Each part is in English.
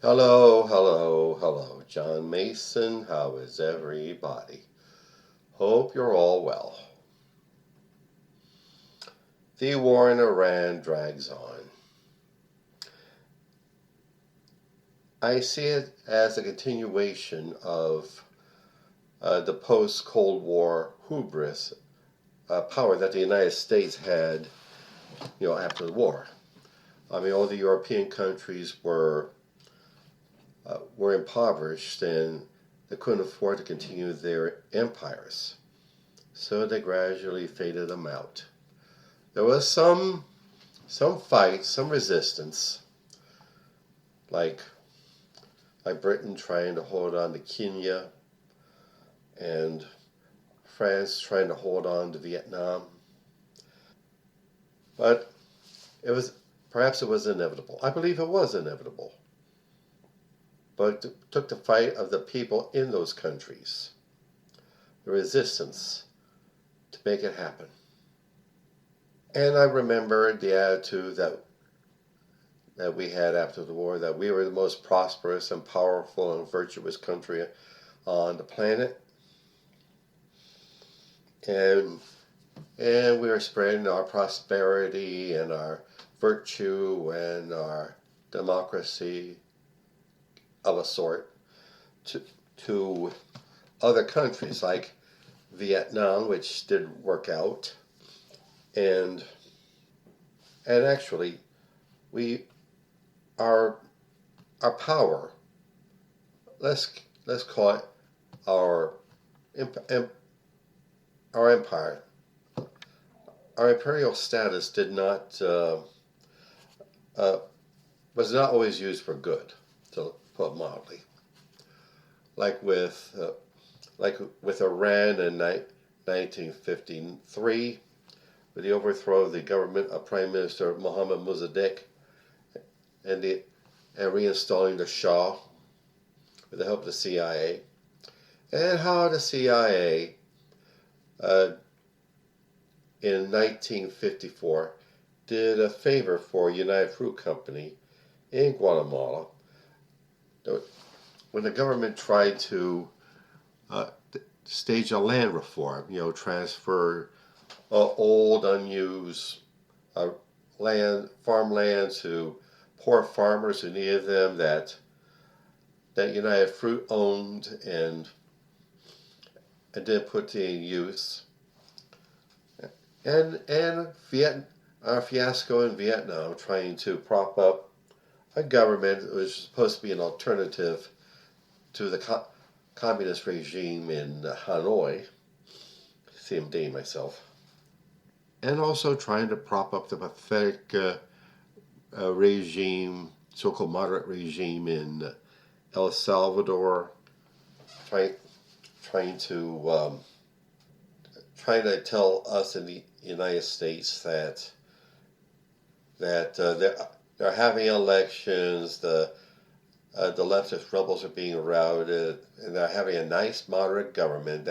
Hello, hello, hello. John Mason, how is everybody? Hope you're all well. The war in Iran drags on. I see it as a continuation of the post Cold War hubris power that the United States had, after the war. I mean, all the European countries were impoverished and they couldn't afford to continue their empires, so they gradually faded them out. There was some fight, some resistance, like Britain trying to hold on to Kenya and France trying to hold on to Vietnam. But perhaps it was inevitable. I believe it was inevitable. But it took the fight of the people in those countries, the resistance, to make it happen. And I remember the attitude that we had after the war, that we were the most prosperous and powerful and virtuous country on the planet. And we were spreading our prosperity and our virtue and our democracy of a sort to other countries like Vietnam, which didn't work out. And actually, we our power, let's call it our our empire, our imperial status did not was not always used for good, to put it mildly. Like with Iran in 1953, with the overthrow of the government of Prime Minister Mohammad Mossadegh and reinstalling the Shah with the help of the CIA, and how the CIA in 1954 did a favor for United Fruit Company in Guatemala when the government tried to stage a land reform, transfer old, unused farmland to poor farmers who needed them, that United Fruit owned and didn't put in use. And our fiasco in Vietnam, trying to prop up a government that was supposed to be an alternative to the communist regime in Hanoi, CMD myself, and also trying to prop up the pathetic regime, so-called moderate regime in El Salvador, trying to tell us in the United States that they're having elections, the leftist rebels are being routed, and they're having a nice moderate government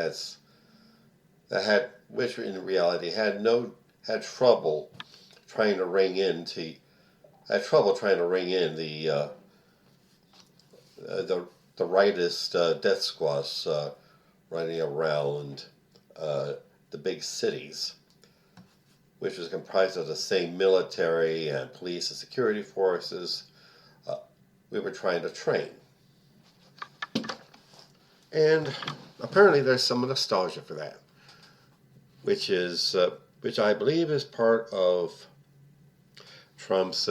which in reality had trouble trying to ring in the rightist death squads running around the big cities, which was comprised of the same military and police and security forces we were trying to train. And apparently there's some nostalgia for that, which I believe is part of Trump's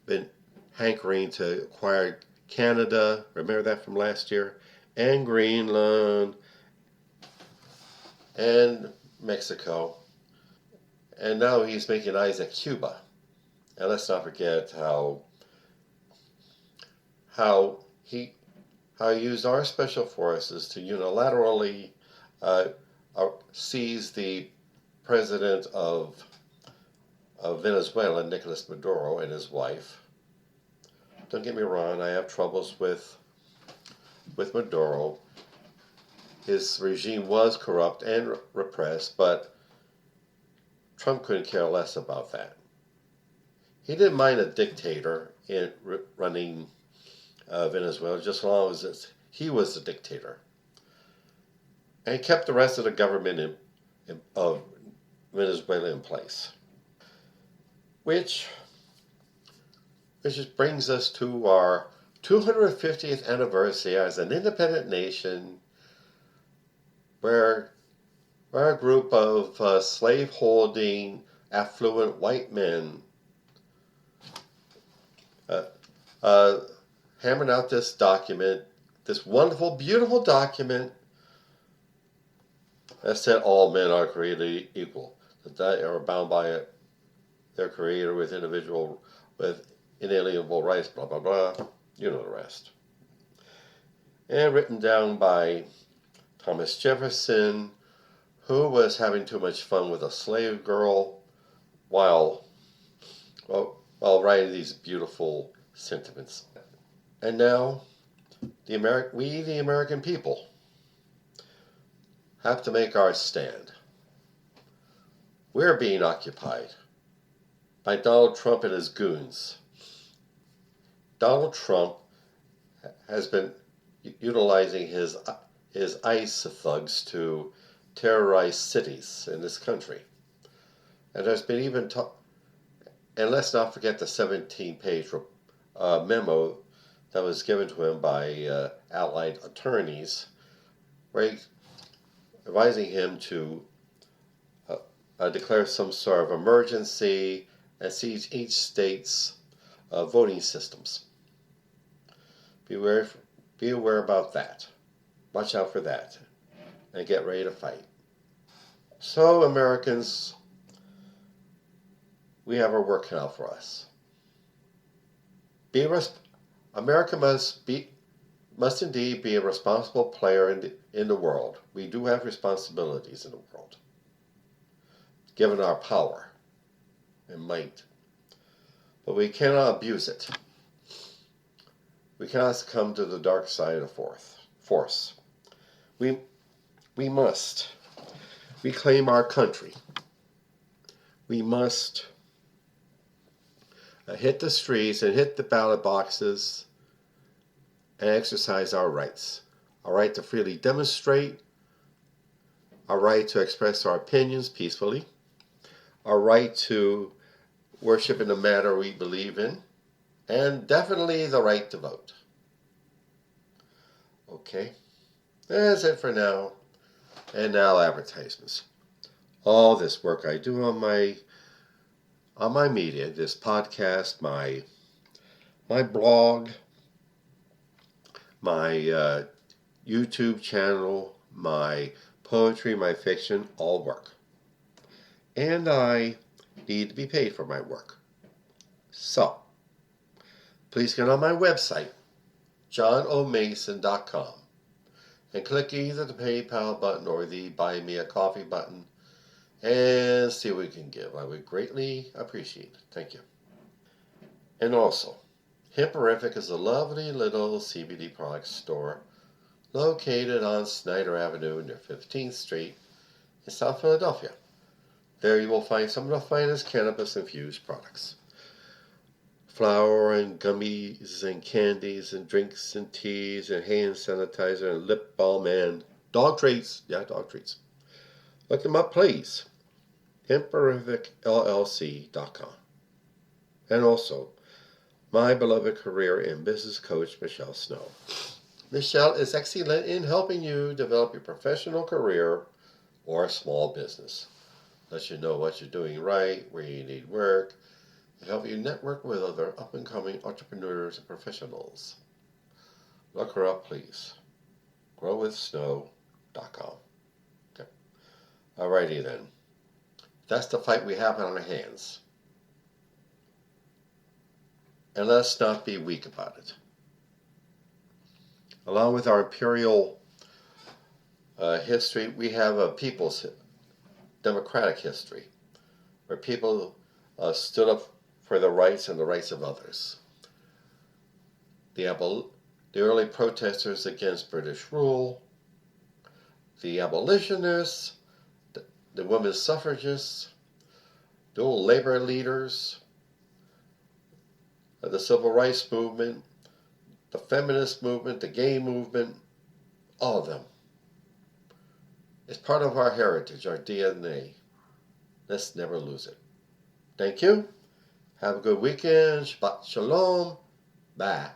been hankering to acquire Canada, remember that from last year, and Greenland, and Mexico, and now he's making eyes at Cuba. And let's not forget how he used our special forces to unilaterally seize the president of Venezuela, Nicolas Maduro, and his wife. Don't get me wrong, I have troubles with Maduro. His regime was corrupt and repressed, but Trump couldn't care less about that. He didn't mind a dictator running Venezuela just as long as he was the dictator. And he kept the rest of the government of Venezuela in place. Which just brings us to our 250th anniversary as an independent nation where a group of slave-holding, affluent white men hammered out this document, this wonderful, beautiful document that said all men are created equal, that they are bound by their creator with inalienable rights, blah, blah, blah. You know the rest. And written down by Thomas Jefferson, who was having too much fun with a slave girl while writing these beautiful sentiments. And now, we, the American people, have to make our stand. We're being occupied by Donald Trump and his goons. Donald Trump has been utilizing his ICE thugs to terrorize cities in this country. And there's been even and let's not forget the 17-page memo that was given to him by allied attorneys, where he's advising him to declare some sort of emergency and seize each state's voting systems. Be aware about that. Watch out for that. And get ready to fight. So, Americans, we have our work cut out for us. America must indeed be a responsible player in the world. We do have responsibilities in the world, given our power and might. But we cannot abuse it. We cannot succumb to the dark side of the force. We must reclaim our country. We must hit the streets and hit the ballot boxes and exercise our rights. Our right to freely demonstrate, our right to express our opinions peacefully, our right to worship in the manner we believe in, and definitely the right to vote. Okay, that's it for now. And now advertisements. All this work I do on my media, this podcast, my blog, my YouTube channel, my poetry, my fiction, all work. And I need to be paid for my work. So, please get on my website, johnomason.com, and click either the PayPal button or the Buy Me a Coffee button and see what we can give. I would greatly appreciate it. Thank you. And also, Hemperific is a lovely little CBD product store located on Snyder Avenue near 15th Street in South Philadelphia. There you will find some of the finest cannabis-infused products. Flour and gummies and candies and drinks and teas and hand sanitizer and lip balm and dog treats. Yeah, dog treats. Look them up, please. HemperificLLC.com. And also, my beloved career and business coach, Michelle Snow. Michelle is excellent in helping you develop your professional career or small business. Let you know what you're doing right, where you need work, and help you network with other up-and-coming entrepreneurs and professionals. Look her up, please. GrowWithSnow.com. Okay. Alrighty then. That's the fight we have on our hands. And let's not be weak about it. Along with our imperial history, we have a people's democratic history, where people stood up for their rights and the rights of others. The early protesters against British rule, the abolitionists, the women's suffragists, the old labor leaders, the civil rights movement, the feminist movement, the gay movement, all of them. It's part of our heritage, our DNA. Let's never lose it. Thank you. Have a good weekend. Shabbat Shalom. Bye.